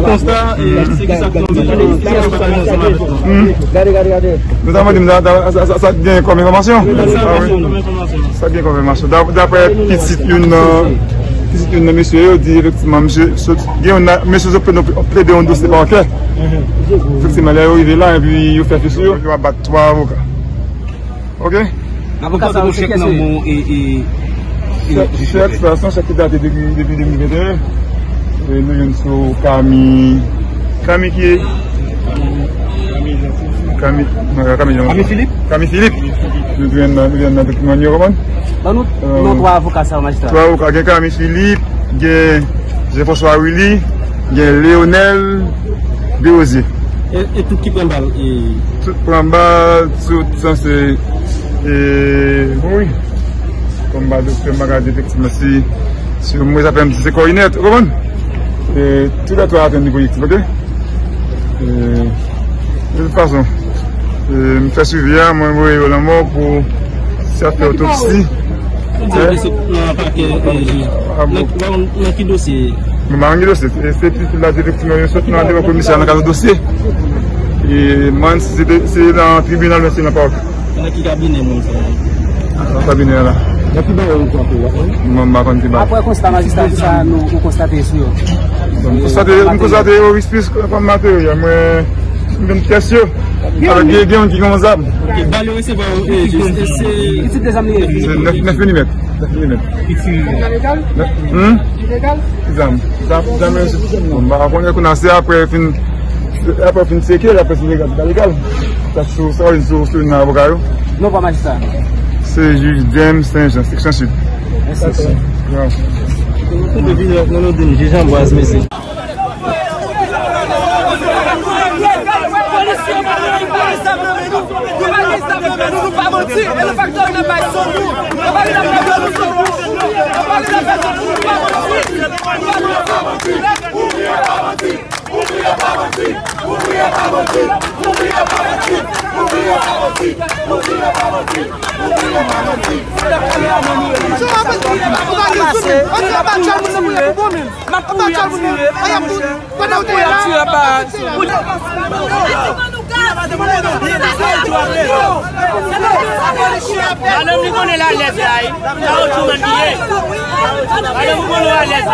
constat et c'est que ça ça vient comme information. Ça vient comme information. D'après petit monsieur dit effectivement monsieur je peux plaider un dossier bancaire. Effectivement, il est arrivé là et puis il fait tout sûr, il va battre 3 avocats. Ok? L'avocat ça chèque dans mon et Chaque date depuis 2021. Nous sommes sur Camille qui est Camille Philippe. Camille Philippe. Nous venons dans le document. Nous trois avocats, ça, magistrat. Trois avocats, Camille Philippe, Jean-François Willy, Léonel Béosier. Et tout qui prend balle? Tout prend balle, tout ça c'est. Oui. Comme docteur Magadé, effectivement, si moi j'appelle c'est coordinateur, comment? Tout les trois attendent du collectif, ok? De toute façon, je me fais suivre, moi je vais la mort pour faire autopsie. Dans quel dossier? Dans quel dossier? C'est la direction de la commission dans le dossier. Et moi, c'est dans le tribunal, mais c'est dans le parc. Dans quel cabinet? Dans le cabinet là. Après constat magistrat, ça nous constatons ici. Nous constatons au risque comme matériel, mais une question. Alors, il y a des gens qui commencent à. C'est 9 mm. C'est 9 mm. 9 mm. Illégal? On commence après fin séquelle, après c'est légal. Ça c'est un avocat. Non, pas magistrat. C'est juge James Saint-Jean, section sud. Merci. J'embrasse, merci. Nous pas mentir, et le facteur n'est pas sur nous. Alors, nous connaissons la lettre là. Alors, nous connaissons la lettre là.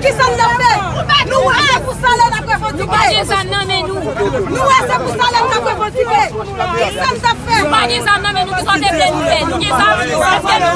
Qui ça nous fait? Nous, pour ça, on a fatigué. Nous, c'est pour ça, on a fatigué. Qui ça nous fait? Nous, pas des âmes, mais nous sommes des pleines nouvelles. Nous, des âmes, nous sommes des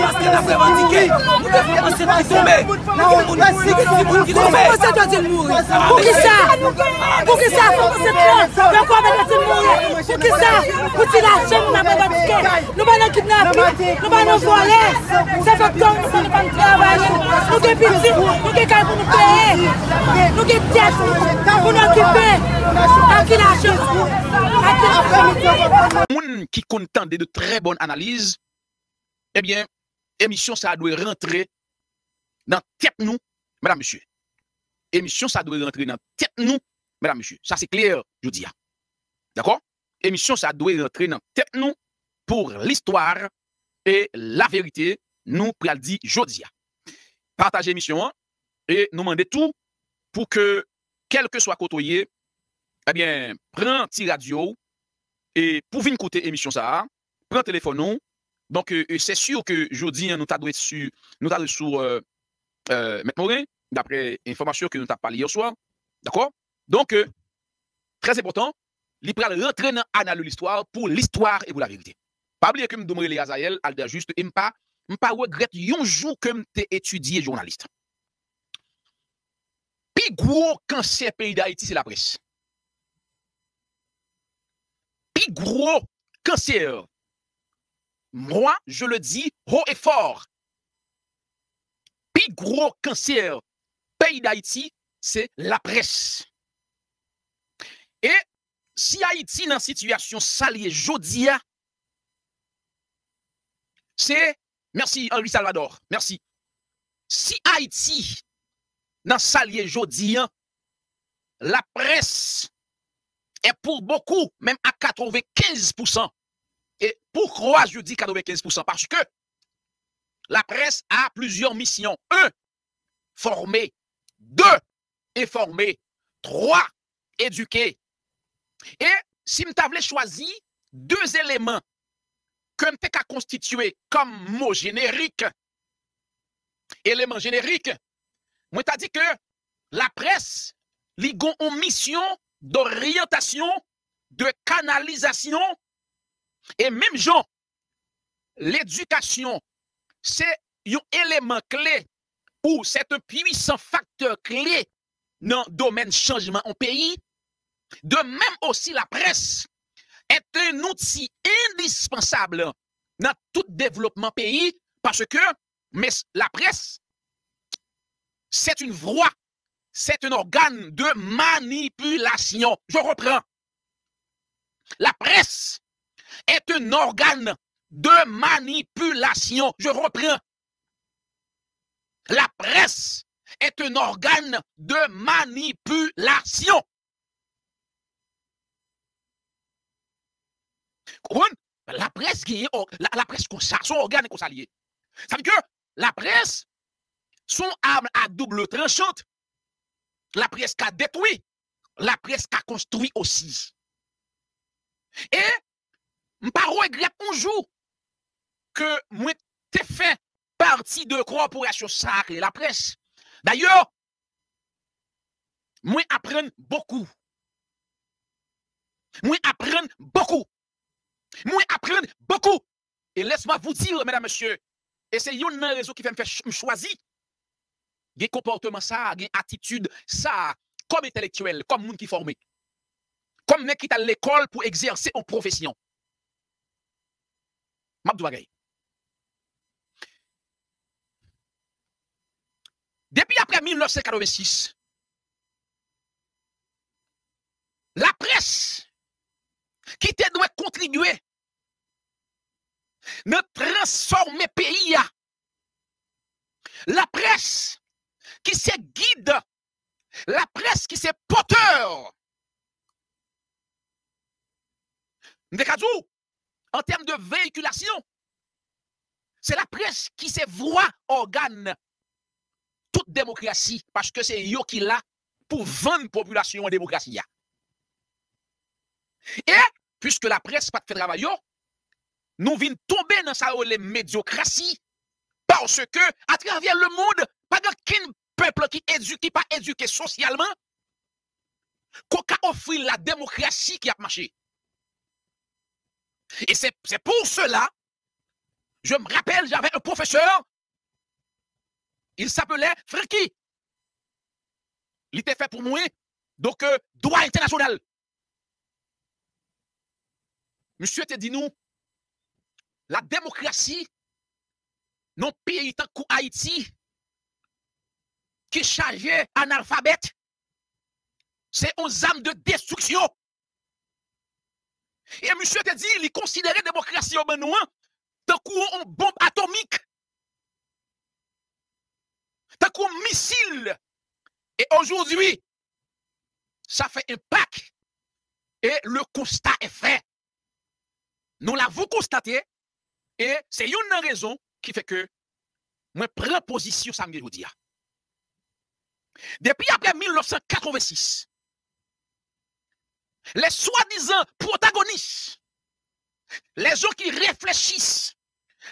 parce que nous avons revendiqué. C'est pas tombé. C'est tombé. Pourquoi ça doit mourir? Pour qui ça? Pour qui ça? Pour que c'est pourquoi doit-il mourir? Pour qui ça? Pour qui la chaîne n'a pas revendiqué? Nous allons kidnapper, nous allons voler. Ça fait comme nous allons pas travailler. Nous sommes petits, nous sommes quelqu'un pour nous payer. Nous sommes tête pour nous occuper. À qui la chaîne? Moun qui content de très bonnes analyses, eh bien, émission ça doit rentrer dans tête nous, mesdames, messieurs. Émission ça doit rentrer dans tête nous, mesdames, messieurs. Ça c'est clair, je dis. D'accord? Émission ça doit rentrer dans tête nous pour l'histoire et la vérité, nous pral dit jodi. Partagez l'émission et nous demandez tout pour que, quel que soit côtoyé, eh bien, prends petit radio et pour venir écouter émission ça, prends téléphone nous. Donc, c'est sûr que jeudi, nous t'adressons sur M. Morin, d'après l'information que nous t'avons parlé hier soir. D'accord? Donc, très important, il peut rentrer dans l'analyse de l'histoire pour l'histoire et pour la vérité. Pas oublier que je me les Azaël, Alder juste, et je ne pas regrette un jour que je étudié journaliste. Puis gros cancer pays d'Haïti, c'est la presse. Puis gros cancer. Moi, je le dis haut et fort. Puis gros cancer pays d'Haïti, c'est la presse. Et si Haïti dans situation saliée jodia, c'est, merci Henri Salvador, merci. Si Haïti dans saliée jodia, la presse est pour beaucoup, même à 95%. Et pourquoi je dis 95%? Parce que la presse a plusieurs missions. 1, former. 2, informer. 3, éduquer. Et si je t'avais choisi 2 éléments que je t'ai constitué comme mot générique, élément générique, moi t'ai dit que la presse a une mission d'orientation, de canalisation, et même genre, l'éducation, c'est un élément clé ou c'est un puissant facteur clé dans le domaine changement en pays. De même aussi la presse est un outil indispensable dans tout développement pays parce que la presse, c'est une voie, c'est un organe de manipulation. Je reprends. La presse est un organe de manipulation. Je reprends. La presse est un organe de manipulation. La presse qui est la presse comme ça, son organe comme ça lié. Ça veut dire que la presse, son arme à double tranchante, la presse qui a détruit, la presse qui a construit aussi. Et je ne regrette pas un jour que moi t'ai fait partie de corporation sacrée, la presse. D'ailleurs, moi apprends beaucoup. Moi apprends beaucoup. Moi apprends beaucoup. Et laisse-moi vous dire, mesdames, messieurs, et c'est une raison qui fait me choisir. Des comportements ça, des attitudes ça, comme intellectuel, comme monde qui formé. Comme mec qui est à l'école pour exercer en profession. Mabdouagay. Depuis après 1986, la presse qui te doit contribuer à transformer le pays, la presse qui se guide, la presse qui se porteur. En termes de véhiculation, c'est la presse qui se voit organe toute démocratie parce que c'est eux qui l'a pour vendre la population en démocratie. Et puisque la presse pas fait travail, nous venons tomber dans sa médiocratie parce que à travers le monde, pas d'aucun peuple qui éduque, pas éduqué socialement, qu'on a offert la démocratie qui a marché. Et c'est pour cela, Je me rappelle, j'avais un professeur, il s'appelait Franky. Il était fait pour moi, donc droit international. Monsieur te dit nous, la démocratie, non pays tant que Haïti, qui chargé analphabète, c'est une arme de destruction. Et monsieur te dit, il considérait la démocratie au Benoît tant qu'une bombe atomique, tant qu'un missile. Et aujourd'hui, ça fait impact. Et le constat est fait. Nous l'avons constaté. Et c'est une raison qui fait que moi prends position ça me dit. Depuis après 1986, les soi-disant protagonistes, les gens qui réfléchissent,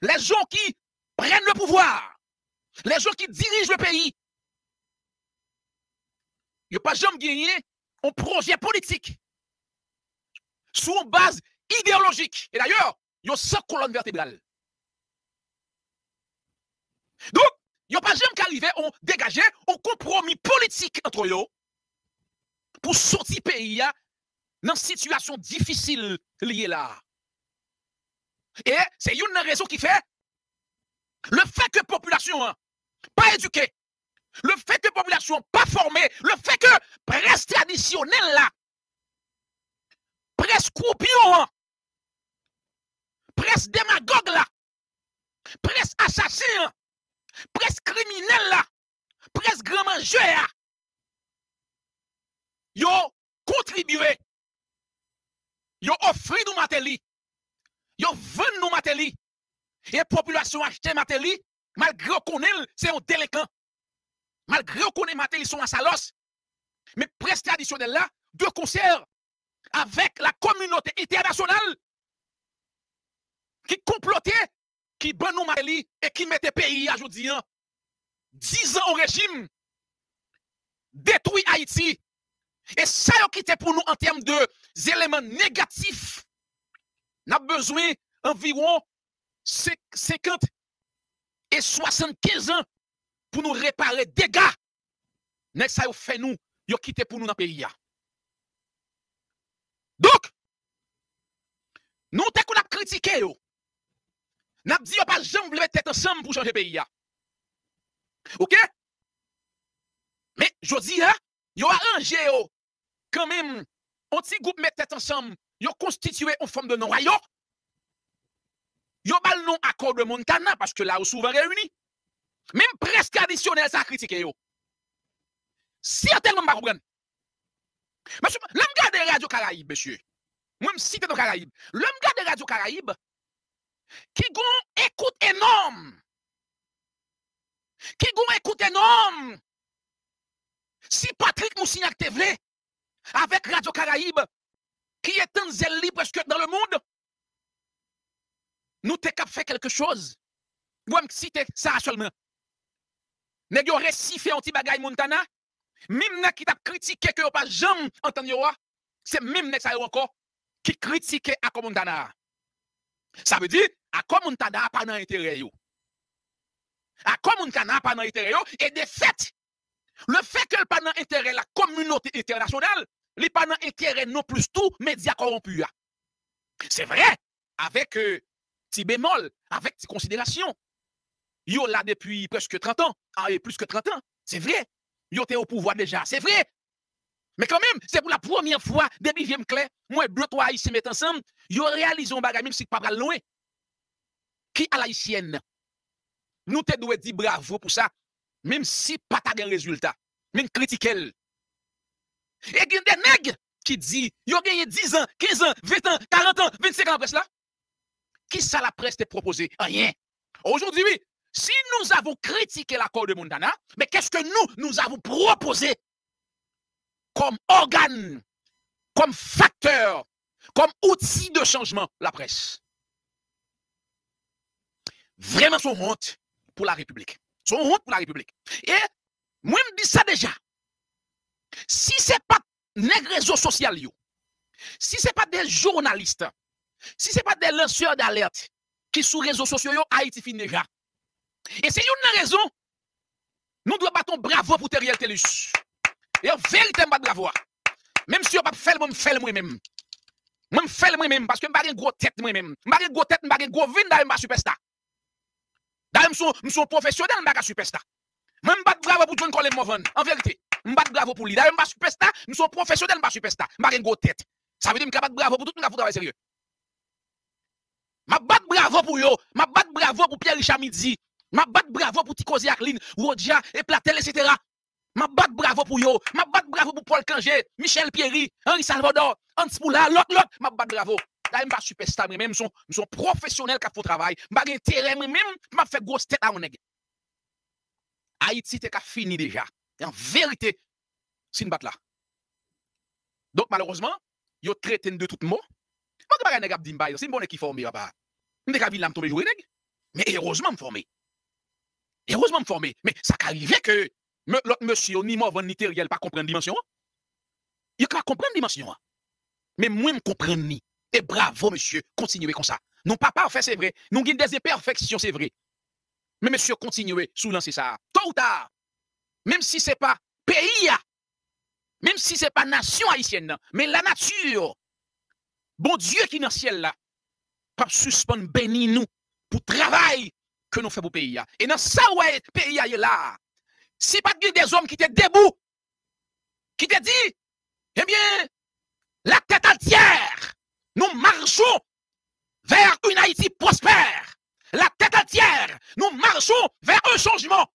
les gens qui prennent le pouvoir, les gens qui dirigent le pays, ils n'ont pas jamais gagné un projet politique sur une base idéologique. Et d'ailleurs, ils ont 100 colonnes vertébrales. Donc, ils n'ont pas jamais arrivé à dégager un compromis politique entre eux pour sortir le pays dans une situation difficile liée là. Et c'est une raison qui fait le fait que la population pas éduquée, le fait que la population pas formée, le fait que presse traditionnelle là, presse croupion, presse démagogue là, presse assassin, presse criminel là, presse grand mangeur, yo contribué, yo offri nous matériel, yo vend nous matériel, et la population achète matériel, malgré qu'on c'est un délinquant, malgré qu'on est matériel sont en salos, mais presse traditionnelle là, de concert avec la communauté internationale qui complotait, qui ban nous matériel et qui mettait pays à aujourd'hui 10 ans au régime, détruit Haïti. Et ça qui était pour nous en termes d'éléments négatifs. Nous avons besoin environ 50 et 75 ans pour nous réparer des dégâts. Mais ça fait nous, yo quitté pour nous dans le pays. Donc, nous avons critiqué. Nous avons dit pas jamais lever tête ensemble pour changer le pays. OK? Mais je dis, yo arrangé quand même, un petit groupe met tête ensemble, yo constitué en forme de noyau. Yo bal non accord de Montana parce que là, on souvent réunis. Même presse traditionnelle, ça a critiqué yo. Certainement pas comprendre. Monsieur, l'homme garde Radio Caraïbe, monsieur. Moi, je cite dans Caraïbe. L'homme garde Radio Caraïbe qui gon écoute énorme. Qui gon écoute énorme. Si Patrick Moussignac te vle, avec Radio Caraïbe, qui est un zèle libre presque dans le monde, nous t'es cap fait quelque chose. Moi, je cite ça seulement. Nèg yo récifé anti bagay Montana, même nèg qui t'a critiqué que yo pas jamais entendu c'est même nèg ça encore qui critique à Montana. Ça veut dire à Montana pas dans intérêt yo. À Montana pas dans intérêt yo et de fait le fait que pas dans intérêt la communauté internationale, li pas dans intérêt non plus tout médias corrompus. C'est vrai avec petit bémol, avec petit considération. Yo là depuis presque 30 ans, et plus que 30 ans, c'est vrai. Yo t'es au pouvoir déjà, c'est vrai. Mais quand même, c'est pour la première fois, depuis Viem Clair, moi, deux, trois haïtiens mettent ensemble, yo réalisent un bagage, même si pas loin. Qui à l'haïtienne? Nous te devons dire bravo pour ça, même si pas de résultat, même critiquer. Et il y a des nègres qui disent, yo gagné 10 ans, 15 ans, 20 ans, 40 ans, 25 ans après cela. Qui ça la presse te proposé? Rien. Aujourd'hui, si nous avons critiqué l'accord de Montana, mais qu'est-ce que nous avons proposé comme organe, comme facteur, comme outil de changement, la presse? Vraiment, son honte pour la République. Son honte pour la République. Et moi, je me dis ça déjà. Si ce n'est pas des réseaux sociaux, si ce n'est pas des journalistes, si ce n'est pas des lanceurs d'alerte, qui sur réseaux sociaux, Haïti fin déjà. Et c'est une raison, nous devons battre bravo pour Teriel Telus. Et en vérité, je bravo. Même si je ne fais pas faire moi-même. Je ne fais moi-même parce que je n'ai pas une grosse tête moi-même. Je n'ai pas une grosse tête, je n'ai pas une grosse vine, je ne suis pas superstar. D'ailleurs, je suis professionnel, je ne suis pas superstar. Je ne bats bravo pour John Colin Movan. En vérité, je ne bats bravo pour lui. D'ailleurs, je ne suis pas superstar, je suis professionnel, je ne suis pas superstar. Je n'ai pas une grosse tête. Ça veut dire que je bats bravo pour tout le monde qui travaille sérieux. Je bats bravo pour yo. Je bats bravo pour Pierre-Richard Midi. Je bats bravo pour Tikozi Aklin, Rodia et Platel, etc. Ma bat bravo pour yo, ma bat bravo pour Paul Kangé, Michel Pierry, Henri Salvador, Hans Poula, l'autre, ma bat bravo. Là, je ne suis pas superstar, mais même, je suis professionnel qui a fait travail. Je n'ai pas intérêt, mais même, je m'ai fait grosse tête à mon nègre. Haïti, c'est fini déjà. Et en vérité, c'est une batte là. Donc, malheureusement, yo traité de tout mot. Moi, je ne sais pas si c'est une bonne qui formé, papa. Je ne sais pas si je tomber jouer, mais heureusement, je formé. Heureusement, je formé. Mais ça arrive que l'autre monsieur, ni moi, ni Teriel, pas comprendre dimension. Il peut comprendre dimension. Mais moi, je comprends ni. Et bravo, monsieur, continuez comme ça. Non, pas parfait, c'est vrai. Nous avons des imperfections, c'est vrai. Mais monsieur, continuez sous lancer ça. Tôt ou tard, même si ce n'est pas pays, même si ce n'est pas nation haïtienne, mais la nature, bon Dieu qui est dans le ciel là, pas suspendre, béni nous pour le travail que nous faisons pour le pays. Et dans ça, ouais, le pays est là. Si pas des hommes qui étaient debout, qui te dit, eh bien, la tête entière, nous marchons vers une Haïti prospère. La tête entière, nous marchons vers un changement.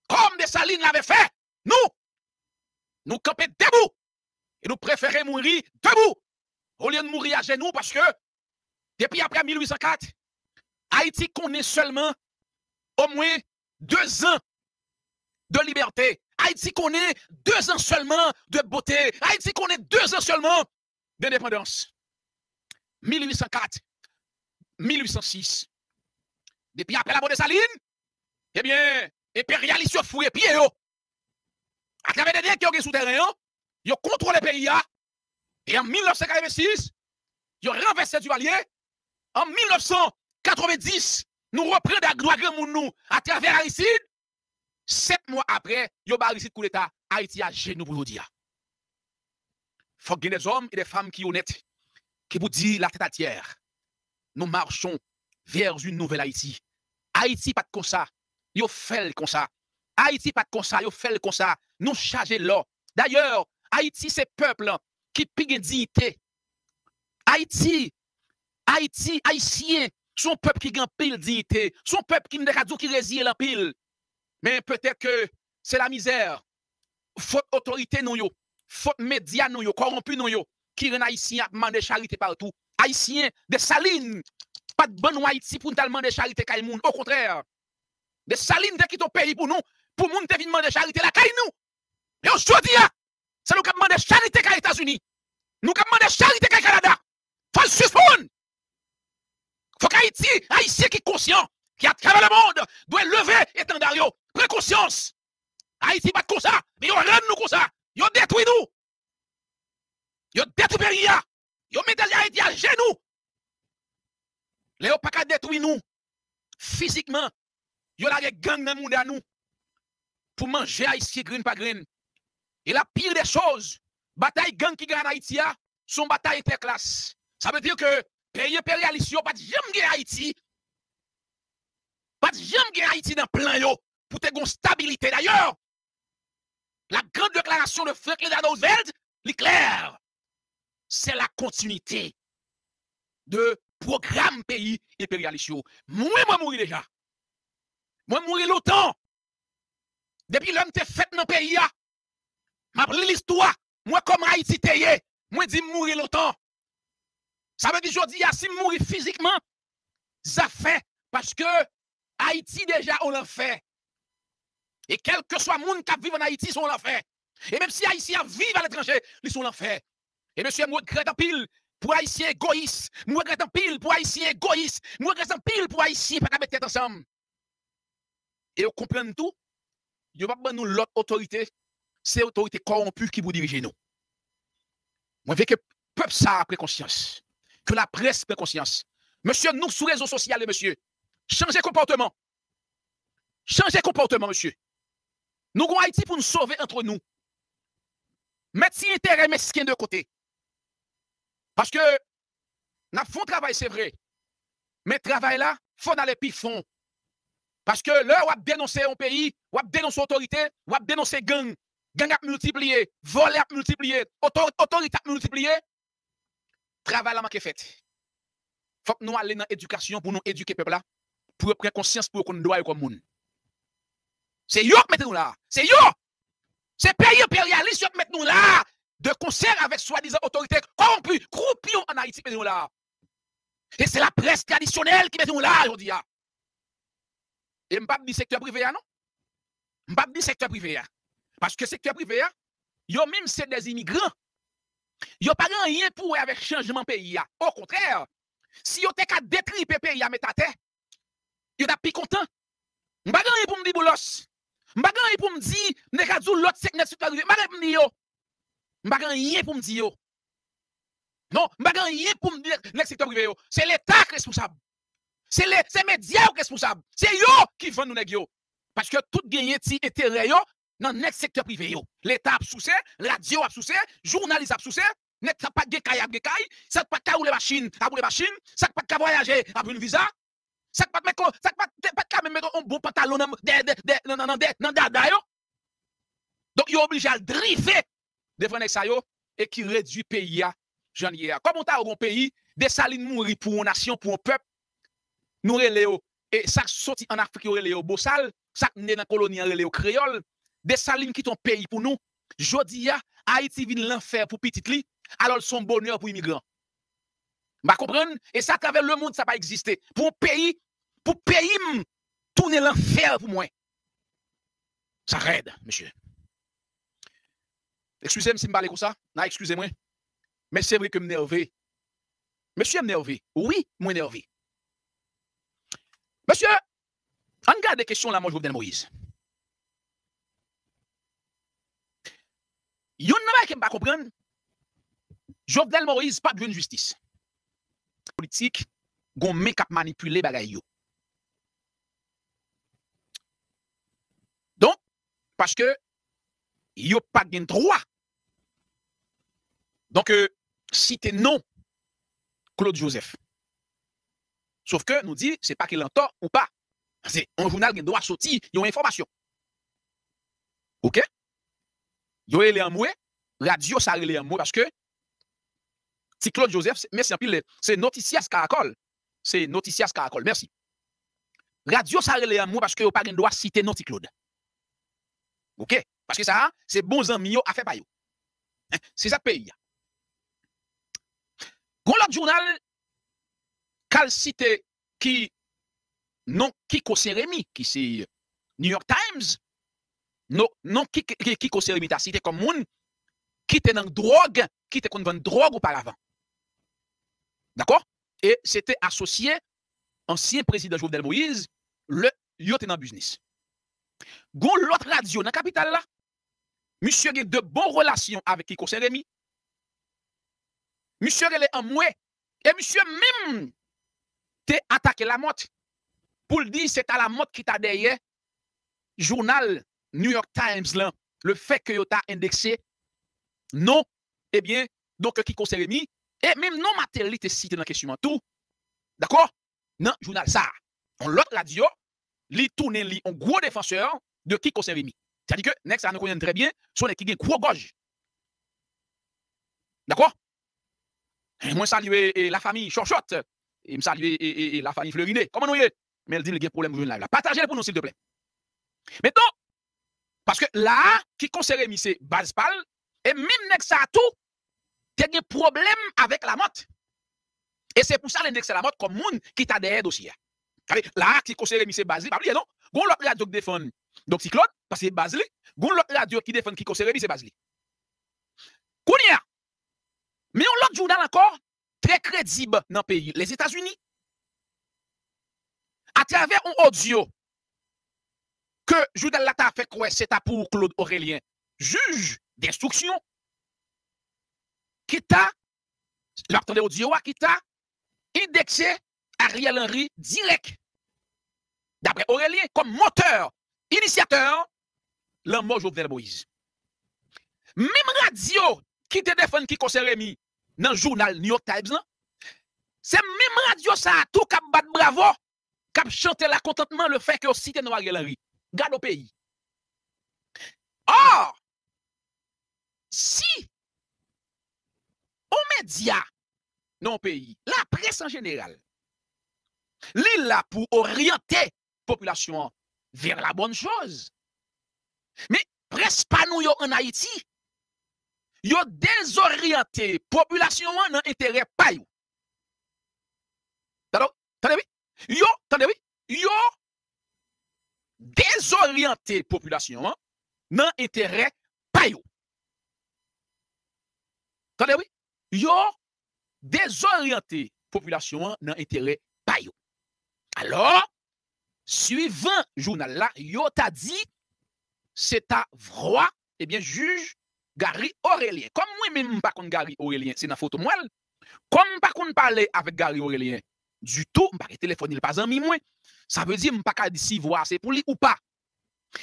Comme Dessalines l'avait fait, nous camper debout. Et nous préférons mourir debout, au lieu de mourir à genoux, parce que, depuis après 1804, Haïti connaît seulement au moins 2 ans de liberté. Haïti connaît 2 ans seulement de beauté. Haïti connaît 2 ans seulement d'indépendance. 1804, 1806. Depuis après la mort de Saline, eh bien, impérialistes ont fouillé pied. À travers des qui ont souterrain, ils ont contrôlé le pays. Et en 1986, ils ont renversé du allié. En 1990, nous reprenons nous à travers Haïti. 7 mois après, ils ont barré le coup d'État. Haïti à genoux pour nous dire. Il faut qu'il y ait des hommes et des femmes qui sont honnêtes, qui vous disent la tête à terre. Nous marchons vers une nouvelle Haïti. Haïti pas comme ça. Yo fait comme ça. Haïti pas comme ça. Yo fait comme ça. Nous charger là. D'ailleurs, Haïti c'est peuple qui pigue dignité. Haïti, Haïtien, son peuple qui gagne pile dignité. Son peuple qui ne qui réside en pile. Mais peut-être que c'est la misère. Faute autorité nous yo. Faute média nous yo. Corrompu nous yo. Qui rend Haïtien à demander charité partout. Haïtien, des salines. Pas de bonne Haïti pour nous demander charité kay moun. Au contraire. Des salines de quitter ton pays pour nous. Pour nous demander charité la kay nous. Et aujourd'hui, c'est nous qui demandons charité kay États-Unis. Nous qui demandons charité kay Canada. Faut le suspendre. Faut qu'Haïti, Haïtien qui est conscient, qui a travers le monde, doit lever étendard. Prends conscience. Haïti pas comme ça. Mais ils rendent nous comme ça. Ils détruisent nous. Ils détruisent le pays. Ils mettent Haïti à genoux. Les gens pas qu'à détruire nous. Physiquement. Ils ont la gang dans le monde à nous. Pour manger Haïti grain par grain. Et la pire des choses, bataille gang qui gagne Haïti, son bataille interclasse. Ça veut dire que pays impérialiste, pas de jamais Haïti. Pas de jamais Haïti dans plein yo. Pour te gon stabilité. D'ailleurs, la grande déclaration de Franklin D. Roosevelt, l'éclair, c'est la continuité de programme pays impérialiste. Moi, mourir déjà. Moi, mourir longtemps. Depuis l'homme te fait dans le pays, m'a pris l'histoire. Moi, comme Haïti te moi, dis mourir longtemps. Ça veut dire aujourd'hui, si mourir physiquement, ça fait parce que Haïti déjà, on l'a fait. Et quel que soit le monde qui vit en Haïti, on l'a fait. Et même si Haïtiens vivent à l'étranger, ils sont fait. Et monsieur, moi, regrette en pile pour Haïtiens égoïstes. Moi, regrette en pile pour Haïtiens égoïstes. Moi, regrette en pile pour Haïtiens pas mettre tête ensemble. Et vous comprenez tout? Vous ne pouvez pas nous l'autre autorité. C'est l'autorité corrompue qui vous dirige nous. Moi, je veux que le peuple ça a pris conscience. Que la presse prenne conscience. Monsieur, nous, sous réseaux sociaux, monsieur, changez comportement. Changez comportement, monsieur. Nous avons Haïti pour nous sauver entre nous. Mettez si intérêt mesquin de côté. Parce que, nous avons travail, c'est vrai. Mais travail là, il faut aller plus fond. Parce que là, on a dénoncé un pays, on a dénoncé l'autorité, on a dénoncé gang. Gang a multiplié, vol a multiplié, autorité a multiplié. Travail là, manque fait. Faut que nous allions dans l'éducation pour nous éduquer le peuple là, pour prendre conscience pour qu'on doit comme monde. C'est yo qui mettez nous là. C'est yo. C'est pays impérialiste qui mettez nous là. De concert avec soi-disant autorité corrompue, croupion en Haïti, mettez nous là. Et c'est la presse traditionnelle qui met nous là aujourd'hui. Et je ne pas dire secteur privé, non? Je ne pas dire secteur privé. Parce que secteur privé, yo même c'est des immigrants. Yo pas rien pour avec changement pays. Au contraire, si yo te ka détriper pays à mettre à terre, yo ta plus content. Je pas rien pour me dire boulos. Je pas rien pour me dire ne ka dou l'autre secteur privé. Je pas rien pour me dire yo. Je pas rien pour me dire yo. Non, je pas rien pour me dire le secteur privé. C'est l'État responsable. C'est les médias responsables. C'est eux qui vendent nous nèg yo. Parce que tout gagne ti intérêt yo dans le secteur privé yo. L'État a souci, radio a souci, journaliste a souci, net pas gekay a gekay, ça pas ka rouler machine, a rouler machine, ça pas ka voyager après une visa, ça pas mettre ça pas ka même mettre un bon pantalon dans dada yo. Donc yo obligé à driver devant nèg ça yo et qui réduit pays a janvier. Comme on t'a un pays des salines mourir pour une nation, pour un peuple. Nous reléo et ça sorti en Afrique reléo bossal, ça né dans colonie reléo créole, des salines qui ton pays pour nous. Jodi a Haïti vient l'enfer pour petit li, alors son bonheur pour immigrants. M'a comprendre et ça travers le monde ça pas exister. Pour pays tourner l'enfer pour moi. Ça raide, monsieur. Excusez-moi si me parler comme ça. Non, excusez-moi. Mais c'est vrai que m'énervé. Monsieur m'énervé. Oui, moi énervé. Monsieur, on regarde des questions là, moi, Jovenel Moïse. Yon n'a pas de comprendre. Jovenel Moïse, pas de justice. Politique, gon men kap manipulé bagay yo. Donc, parce que yo pas de droit. Donc, cité non, Claude Joseph. Sauf que nous dit, c'est pas qu'il entend ou pas. C'est un journal qui doit sortir, il y a une information. OK? Yo ele en moué, radio ça ele en moué parce que si Claude Joseph, merci en pile, c'est Noticias Caracol. C'est Noticias Caracol, merci. Radio ça ele en moué parce que yo pas de droit citer Noti Claude. OK? Parce que ça, c'est bons amis yo a fait pa yo. C'est ça pays. Gon l'autre journal qual cité qui non qui Rémi qui c'est New York Times non qui Rémi ta cité comme moun qui était dans drogue qui était qu'on vend drogue auparavant. D'accord? Et c'était associé ancien président Jovenel Moïse le yo était dans business. Gon l'autre radio dans capitale là monsieur a de bonnes relations avec qui Rémi. Monsieur elle est en moué et monsieur même t'es attaqué la motte pour le dire c'est à la motte qui t'a derrière journal New York Times là le fait que yo t'a indexé non eh bien donc qui conseille Rémi et même non matérialité cité dans question tout d'accord non journal ça on l'autre radio li tourne li un gros défenseur de qui conseille Rémi c'est-à-dire que next ça nous connaît très bien son qui gagne gros gorge d'accord moi saluer la famille Chorchotte et me saluer la famille Fleurinet. Comment nous y est? Mais elle dit il y a un problème pour live là. Partagez-le pour nous s'il te plaît. Maintenant, parce que là, qui concerne Rémi, c'est Bazpal, et même next ça tout, il y a un problème avec la motte. Et c'est pour ça l'index la motte comme monde qui t'a derrière dossier. Là, qui concerne Rémi, c'est Basile, pas oublier non? Gon l'autre radio qui défend, donc c'est Claude, parce que c'est Basile. Gon l'autre radio qui défend qui concerne Rémi, c'est Basile. Kounia. Mais on l'autre journal encore, très crédible dans le pays, les États-Unis. À travers un audio que Joudal Lata fait quoi, c'est pour Claude Aurélien, juge d'instruction, qui t'a, l'entendez audio, qui t'a indexé Ariel Henry direct. D'après Aurélien, comme moteur, initiateur, la mort Jovenel Moïse. Même radio qui te défend qui conseille Rémi dans le journal New York Times, c'est même radio ça, tout cap bat bravo, cap chanter la contentement le fait que cité nous Ariel Henry. Garde au pays. Or, si aux médias, non pays, la presse en général, l'île là pour orienter population vers la bonne chose. Mais presse pas nous en Haïti, yo désorienté population dans intérêt pas yo. Attendez oui? Yo désorienté population dans intérêt pas yo. Attendez oui? Yo désorienté population dans intérêt pas yo. Alors, suivant journal là, yo t'a dit c'est à roi, eh bien juge Gary Aurélien. Comme moi-même pas contre Gary Aurélien, c'est dans photo moi. Comme pas contre parler avec Gary Aurélien du tout, pas téléphoner le pas ami moi. Ça veut dire pas qu'à d'ici voir c'est pour lui ou pas.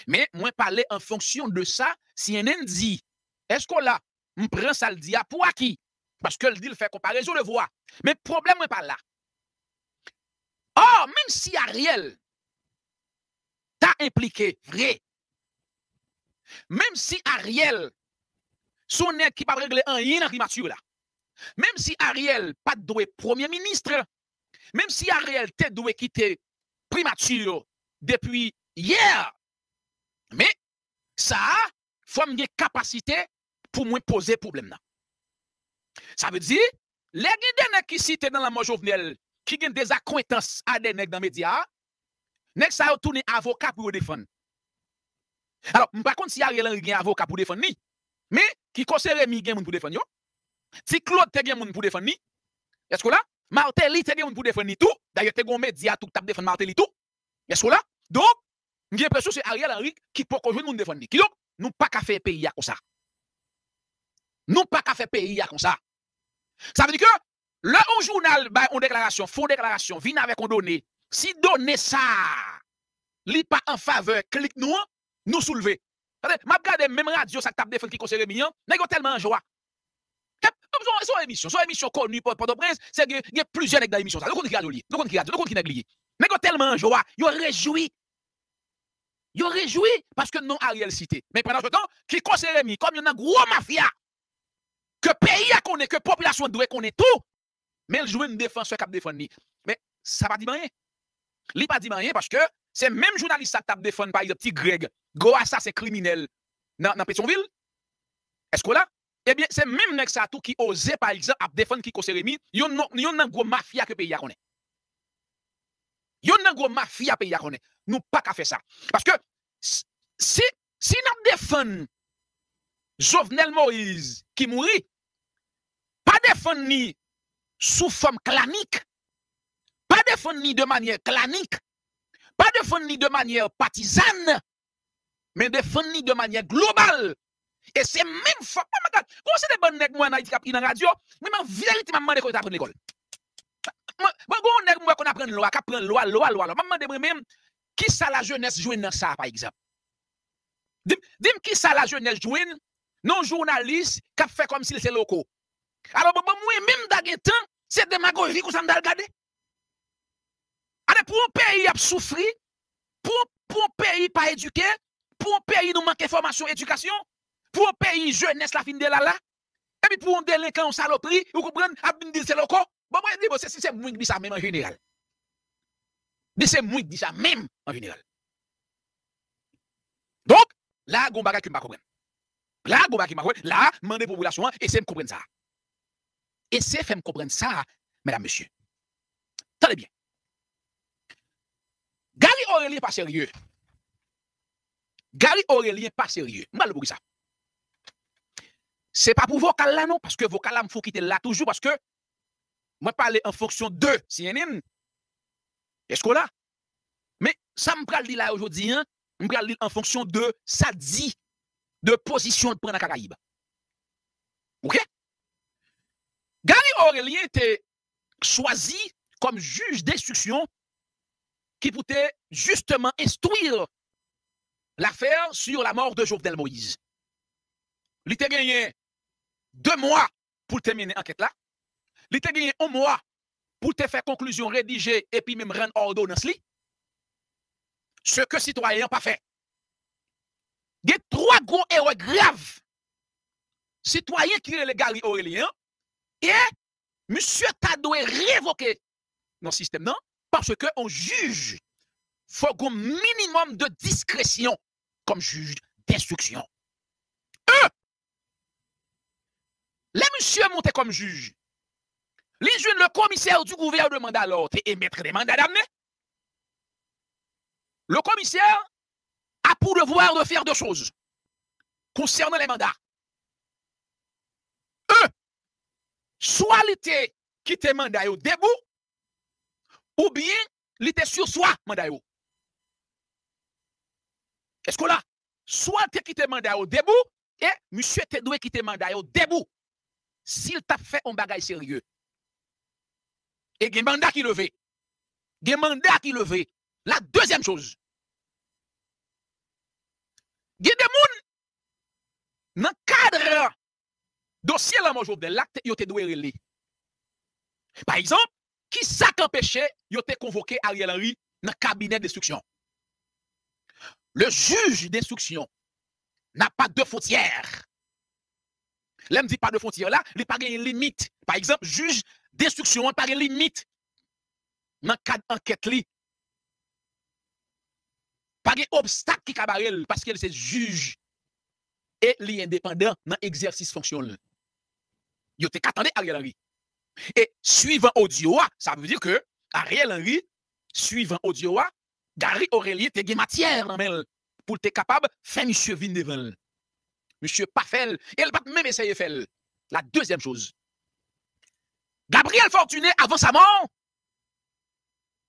Mais moi parler en fonction de ça, si un dit est-ce qu'on là, me prend ça le dit pour qui? Parce que le dit le fait comparaison le voit. Mais problème est pas là. Or, même si Ariel t'a impliqué, vrai, même si Ariel, son nez qui pas régler un rien dans primature là, même si Ariel pas doué premier ministre, même si Ariel t'a doué quitter primature depuis hier, mais ça, faut me capacité pour moi poser problème là. Ça veut dire, les gens qui citent dans la mort Jovenel, qui ont des acquaintances à des nègres dans les médias, nèg ça a tourné avocat pour défendre. Alors, par contre, si Ariel Henry a un avocat pour défendre, mais qui conseille Rémi gen moun pour défendre, si Claude te gen moun pour défendre, est-ce que là, Martelly te gen moun pour défendre tout, d'ailleurs, te gon média tout tap défendre Martelly tout, est-ce que là, donc, j'ai l'impression que c'est Ariel Henry qui peut conjoindre moun défendre. Qui donc, nous pas qu'à faire pays comme ça. Nous pas qu'à faire pays comme ça. Ça veut dire que, le on journal, bah, on déclaration, font déclaration, vient avec on donné. Si donner ça, li pas en faveur, clique nous, nous soulever. M'a regardé même radio, ça tape défendre qui conseille Rémi, n'est tellement en joie. Son émission connue pour Port-au-Prince, c'est que il y a plusieurs nègres dans l'émission. Nous compte qui regarde, nous compte qui regarde, nous compte qui nègre lié. N'est tellement en joie, yo réjoui. Yo réjoui parce que non Ariel cité. Mais pendant ce temps, qui conseille Rémi, comme il y a un gros mafia, que pays a connaît, que population doit connaître tout. Mais il joue une défenseur qui a défendu. Mais ça va dire rien. Il pas dit rien parce que c'est même journaliste qui a défendu par exemple petit Greg, gros assassin criminel dans Pétionville. Est-ce que là? Eh bien, c'est même nèg ça tout qui osait par exemple à défendre qui conseille Rémi, yon nan gros mafia que pays a connaît. Yon nan gros mafia pays a connaît. Nous pas qu'à faire ça. Parce que si nous défend Jovenel Moïse qui mourit, pas défendre ni sous forme clanique, pas défendre ni de manière clanique, pas défendre ni de manière partisane, mais défendre ni de manière globale. Et c'est même fois, oh my God, quand c'est des bonnes nègres moi dans la radio, mais en vérité, maman de quoi tu apprends l'école. Moi, bon nègre moi qu'on apprend loi, qu'apprend loi. Maman de même, qui ça la jeunesse joue dans ça par exemple? Dis-moi qui ça la jeunesse joue non journaliste qui fait comme si c'est locaux. Alors, moi, même dans temps, c'est démagogie qu'on s'en a regardé. Alors, pour un pays qui souffre, pour un pays pas éduqué, pour un pays qui manque d'information, éducation, pour un pays jeunesse la fin de là, et puis pour un délinquant, saloperie, vous comprenez, c'est locaux. Bon, moi, je dis, c'est moi qui dis ça même en général. C'est moi qui dis ça même en général. Donc, là, il y a un bagage qui m'a compris. Là, là, mandez population, et c'est me comprendre ça. Et c'est fait me comprendre ça, mesdames, messieurs. Tenez bien. Gary Aurélien pas sérieux. Gary Aurélien pas sérieux. Mal pour ça. C'est pas pour vocal là non, parce que vocal là, il faut quitter là toujours, parce que moi parle en fonction de CNN. Est-ce que là? Mais ça me parle là aujourd'hui, hein? Me parle en fonction de ça dit, de position de prendre la Caraïbe. OK? Gary Aurélien était choisi comme juge d'instruction qui pouvait justement instruire l'affaire sur la mort de Jovenel Moïse. Il a gagné 2 mois pour terminer l'enquête là. Il a gagné 1 mois pour te faire conclusion rédigée et puis même rendre ordonnance. Ce que citoyen n'a pas fait. Il y a 3 gros erreurs graves. Citoyen qui est le Gary Aurélien et monsieur t'a dû révoquer dans le système non parce qu'on juge. Il faut un minimum de discrétion comme juge d'instruction. Les messieurs montés comme juge. Les jeunes, le commissaire du gouvernement d'alors, émettre des mandats d'amener. Le commissaire a pour devoir de faire 2 choses concernant les mandats. Soit il était quitté mandat au debout, ou bien il était sur soi mandat. Est-ce que là, soit il quitté mandat au debout, et monsieur te doit quitter mandat au debout. S'il t'a fait un bagage sérieux. Et il y a un mandat qui levé. Il y a un mandat qui levé. La deuxième chose. Il y a des gens dans le cadre dossier la mort de l'acte, ils ont été doués. Par exemple, qui ça empêchait, ils ont été convoqué Ariel Henry dans le cabinet d'instruction. Le juge d'instruction n'a pas de frontières. L'homme dit pas de frontières là, il n'y a pas de limite. Par exemple, juge d'instruction n'a pas de limite dans le cadre d'enquête. Pas de obstacle qui cabarel parce qu'elle c'est juge et l'indépendant dans l'exercice fonctionnel. Il y a qu'attendez Ariel Henry. Et suivant audio, ça veut dire que Ariel Henry, suivant audio, Gary Aurélien te gen matière pour être capable de faire monsieur vin devant. Monsieur pas fait, et elle va même essayer de faire. La deuxième chose. Gabriel Fortuné, avant sa mort,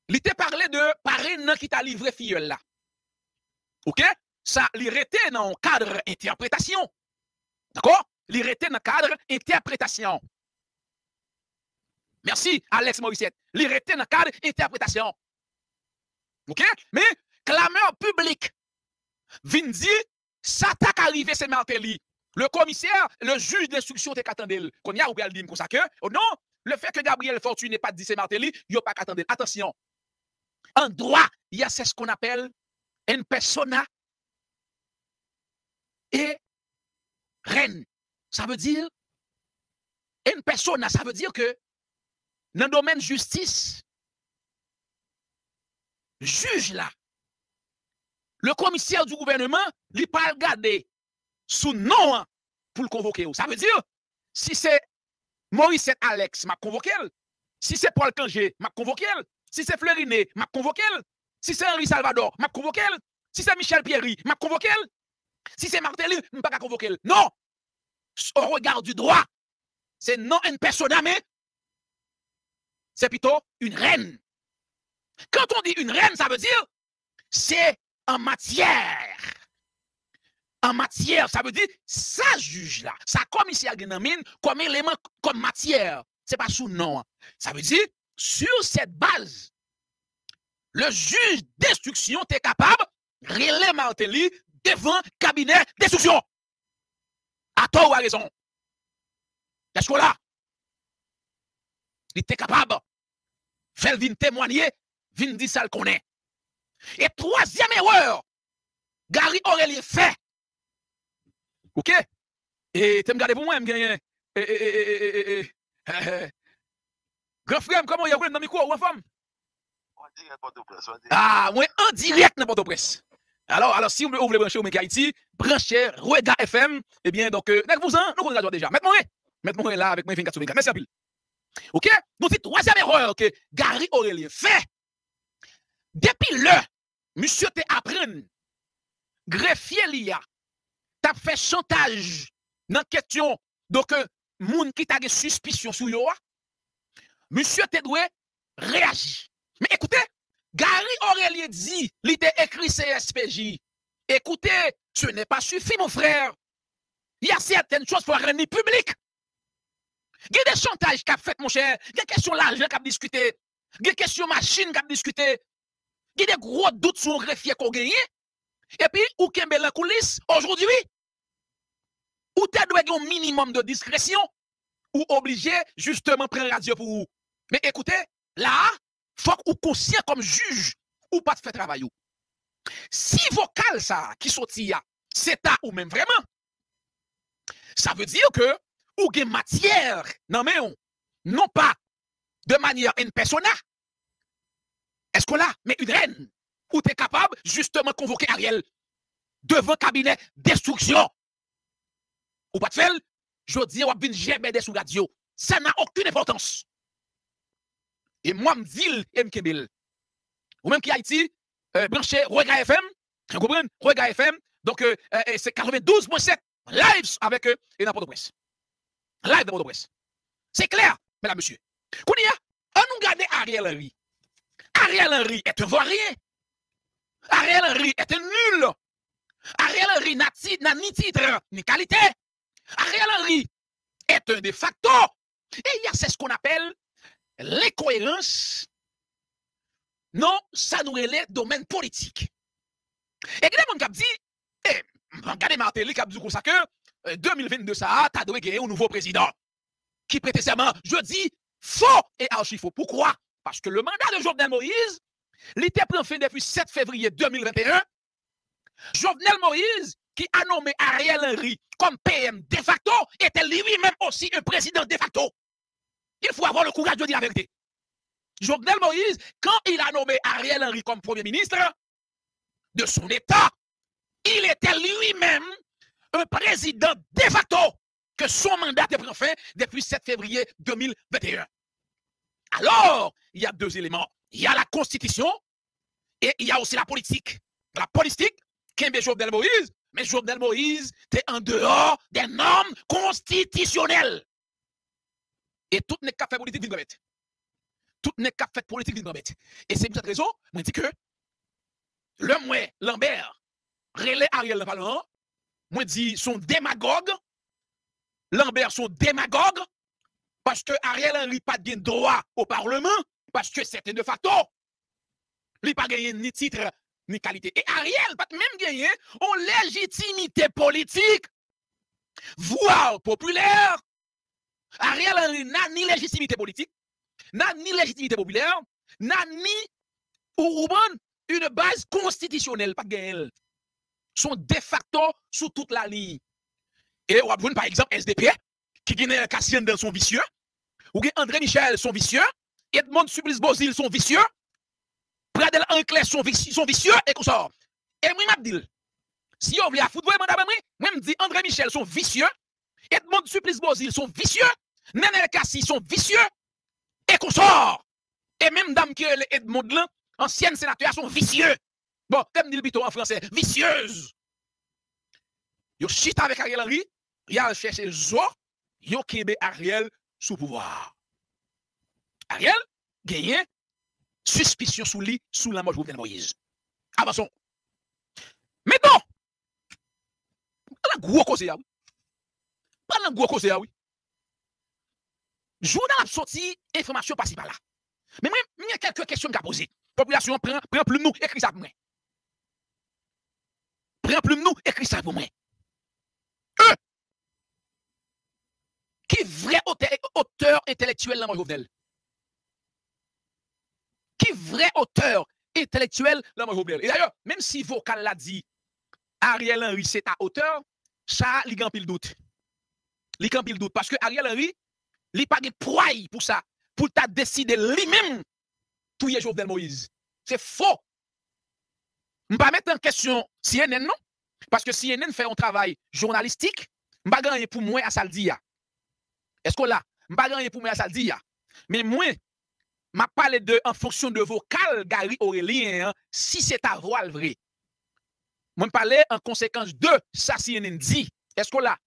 il t'a parlé de parrain qui t'a livré filleul là. OK? Ça, il était dans le cadre interprétation. D'accord? Il était dans le cadre interprétation. Merci, Alex Morissette. Il était dans le cadre interprétation. OK? Mais, clameur public, vient dire, ça t'a arrivé, c'est Martelly. Le commissaire, le juge d'instruction, t'es qu'attendez. Qu'on y a ou bien dire comme ça que, oh non, le fait que Gabriel Fortuné n'est pas dit c'est Martelly, il n'y a pas qu'attendez. Attention. En droit, il y a ce qu'on appelle une persona et reine. Ça veut dire, une persona, ça veut dire que dans le domaine justice, juge là, le commissaire du gouvernement, il n'a pas regardé sous nom pour le convoquer. Ça veut dire, si c'est Maurice Alex, m'a convoqué. Si c'est Paul Kangé, m'a convoqué. Si c'est Fleuriné, m'a convoqué. Si c'est Henri Salvador, m'a convoqué. Si c'est Michel Pierry, m'a convoqué. Si c'est Martelly, m'a pas convoqué. Non! Au regard du droit, c'est non une personne, mais c'est plutôt une reine. Quand on dit une reine, ça veut dire c'est en matière. En matière, ça veut dire ça juge là, ça commissaire Genamine comme élément, comme matière. C'est pas sous nom. Ça veut dire, sur cette base, le juge d'instruction est capable de relayer Martelly devant le cabinet d'instruction. À tort ou à raison. Est-ce que là, il était capable de faire témoigner, vin dire ça le connaît. Et troisième erreur, Gary Aurélien fait. OK? Et tu me regardes pour moi, grand frère, comment il y a dans le micro ou en femme? Ah, moi, en direct n'importe presse. Alors, si vous voulez brancher au Haïti, branchez Rega FM. Eh bien, donc, vous-en, nous connaissons déjà. Mettez-moi là avec moi, 24 sur 24. Merci à pile. OK? Donc, c'est troisième erreur que Gary Aurélien fait. Depuis le, monsieur te apprend, greffier l'IA, t'as fait chantage dans la question, donc, moun qui t'a suspicion sur yo, monsieur te doit réagir. Mais écoutez, Gary Aurélien dit, il t'a écrit CSPJ. Écoutez, ce n'est pas suffi, mon frère. Il y a certaines choses pour rendre publiques. Il y a des chantages qu'a fait, mon cher. Il y a des questions l'argent qu'a discuté. des questions machines qui a discuté, il y a des gros doutes sur le greffier qu'on gagne, et puis, ou kembe la coulisse, aujourd'hui, ou tu dois un minimum de discrétion, ou obligé, justement, prendre radio pour vous. Mais écoutez, là, faut ou conscient comme juge, ou pas de faire travail. Si vocal ça, qui sorti, c'est à ou même vraiment, ça veut dire que, ou gen matière, non pas de manière en persona, est-ce qu'on a, mais une reine, où tu es capable justement de convoquer Ariel devant cabinet d'instruction. Ou pas de faire, je dis, on va jamais sous radio. Ça n'a aucune importance. Et moi, je dis, M. Ou même qui Haïti, branché Regard FM, vous comprenez? Regard FM, donc c'est 92.7 live avec et dans Port-au-Prince. Live dans Port-au-Prince. C'est clair, mesdames, messieurs. Kounia, on nous regarde Ariel Henry. Ariel Henry est un vaurien. Ariel Henry est un nul. Ariel Henry n'a ni titre ni qualité. Ariel Henry est un de facto. Et il y a ce qu'on appelle l'incohérence. Non, ça nous relève domaine politique. Et quand on dit, regardez Martelly qui a dit ça que 2022 ça a dû gagner un nouveau président qui prête serment. Je dis faux et archi faux. Pourquoi? Parce que le mandat de Jovenel Moïse, il était pris en fin depuis 7 février 2021. Jovenel Moïse, qui a nommé Ariel Henry comme PM de facto, était lui-même aussi un président de facto. Il faut avoir le courage de dire la vérité. Jovenel Moïse, quand il a nommé Ariel Henry comme Premier ministre de son État, il était lui-même un président de facto que son mandat est pris en fin depuis 7 février 2021. Alors, il y a deux éléments. Il y a la Constitution et il y a aussi la politique. La politique, qui est Jovenel Moïse, mais Jovenel Moïse, t'es en dehors des normes constitutionnelles. Et tout n'est qu'à faire politique, vite mettre. Tout n'est qu'à faire politique, vite mettre. Et c'est pour cette raison, je dis que le moi, Lambert, relais Ariel dans le Parlement, moi dis son démagogue, Lambert son démagogue, parce que Ariel Henry pas de droit au Parlement, parce que c'est de facto. Il n'a pas gagné ni titre, ni qualité. Et Ariel pas même gagné en légitimité politique, voire populaire. Ariel Henry n'a ni légitimité politique, n'a ni légitimité populaire, n'a ni une base constitutionnelle, pas gagné. Sont de facto sous toute la ligne. Et on va prendre par exemple SDP, qui gagne Cassien dans son vicieux, ou André Michel son vicieux, Edmond Supplice Bozil son vicieux, Pradel Anclès son vicieux, et comme ça. Et moi, je dis, si on veut à football, moi, je dis André Michel son vicieux, Edmond Supplice Bozil son vicieux, Nenel Kassi son vicieux, et comme ça. Et même dame qui est Edmond là, ancienne sénateur, sont vicieux. Bon, comme dit le bito en français, vicieuse. Yo chita avec Ariel Henry, yo cherché zo, yo kebe Ariel sous pouvoir. Ariel gagne suspicion sous lui, sous la mort de Jovenel Moïse. Avançons. Maintenant, pas gros cause oui. Pas gros cause oui. Journal a sorti information par-ci par là. Mais moi, il y a quelques questions à poser. Population prend plus nous, écrit ça pour moi. Prends plus nous, écrit ça pour moi. Qui est vrai auteur intellectuel dans Jovenel? Qui est vrai auteur intellectuel dans Jovenel? Et d'ailleurs, même si vocal l'a dit, Ariel Henry c'est à auteur, ça, il y a un pile doute. Il y a un pile doute. Parce que Ariel Henry, il n'a pas de poids pour ça, pour ta décider lui-même tout y est Jovenel Moïse. C'est faux. Je ne vais pas mettre en question CNN, non? Parce que CNN fait un travail journalistique, je ne vais pas gagner pour moi à ça le dire. Est-ce que là, je ne vais pas gagner pour moi à ça le dire. Mais moi, je parle de en fonction de vocal Gary Aurélien, si c'est ta voix vrai. Je parle en conséquence de ça CNN dit. Est-ce que là,